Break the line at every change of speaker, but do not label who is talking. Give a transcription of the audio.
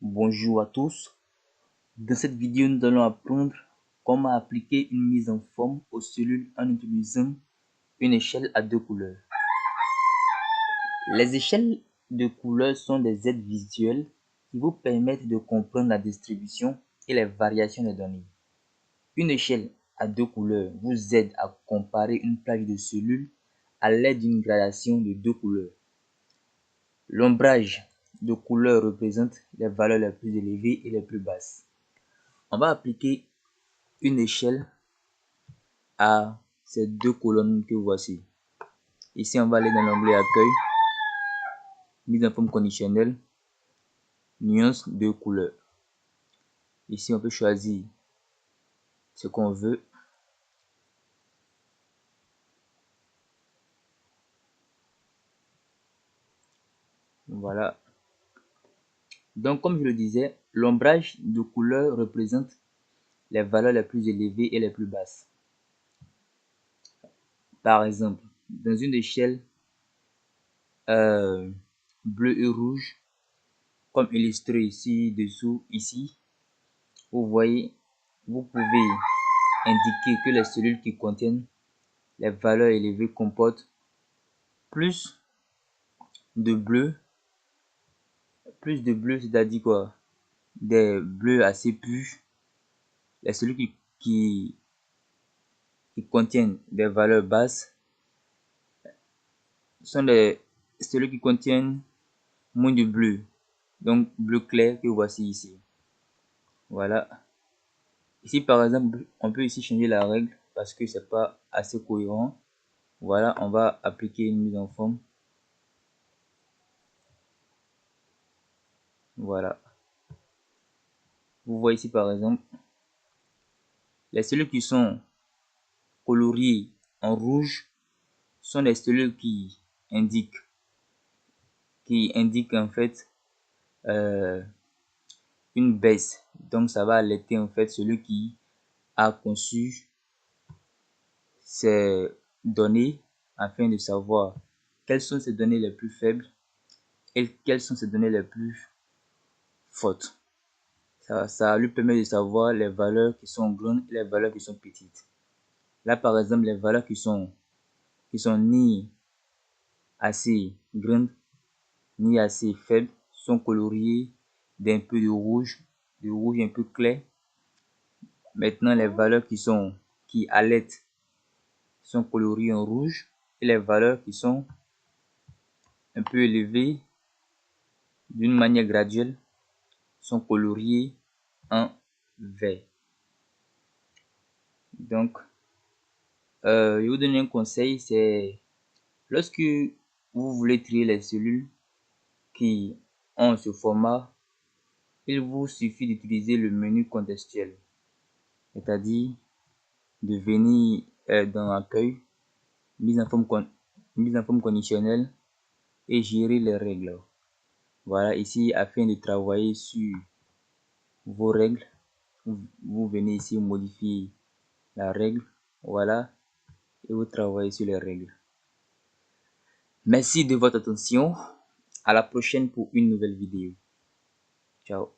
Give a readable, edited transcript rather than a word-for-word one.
Bonjour à tous. Dans cette vidéo, nous allons apprendre comment appliquer une mise en forme aux cellules en utilisant une échelle à deux couleurs. Les échelles de couleurs sont des aides visuelles qui vous permettent de comprendre la distribution et les variations des données. Une échelle à deux couleurs vous aide à comparer une plage de cellules à l'aide d'une gradation de deux couleurs. L'ombrage de couleur représente les valeurs les plus élevées et les plus basses. On va appliquer une échelle à ces deux colonnes que voici. Ici, on va aller dans l'onglet Accueil, mise en forme conditionnelle, nuance de couleur. Ici, on peut choisir ce qu'on veut. Voilà. Donc, comme je le disais, l'ombrage de couleur représente les valeurs les plus élevées et les plus basses. Par exemple, dans une échelle bleu et rouge, comme illustré ici dessous, ici, vous voyez, vous pouvez indiquer que les cellules qui contiennent les valeurs élevées comportent plus de bleu, c'est-à-dire quoi? Des bleus assez purs. Les cellules qui contiennent des valeurs basses sont les cellules qui contiennent moins de bleu, donc bleu clair que voici ici. Voilà. Ici par exemple, on peut ici changer la règle parce que c'est pas assez cohérent. Voilà, on va appliquer une mise en forme. Voilà. Vous voyez ici par exemple, les cellules qui sont coloriées en rouge sont les cellules qui indiquent en fait une baisse. Donc ça va alerter en fait celui qui a conçu ces données afin de savoir quelles sont ces données les plus faibles et quelles sont ces données les plus fortes. Ça lui permet de savoir les valeurs qui sont grandes et les valeurs qui sont petites. Là par exemple, les valeurs qui sont ni assez grandes ni assez faibles sont coloriées d'un peu de rouge un peu clair. Maintenant, les valeurs qui alertent sont coloriées en rouge et les valeurs qui sont un peu élevées d'une manière graduelle sont coloriées en vert. Donc, je vous donne un conseil, c'est lorsque vous voulez trier les cellules qui ont ce format, il vous suffit d'utiliser le menu contextuel, c'est-à-dire de venir dans Accueil, mise en forme conditionnelle et gérer les règles. Voilà, ici, afin de travailler sur vos règles, vous venez ici modifier la règle, voilà, et vous travaillez sur les règles. Merci de votre attention. À la prochaine pour une nouvelle vidéo. Ciao.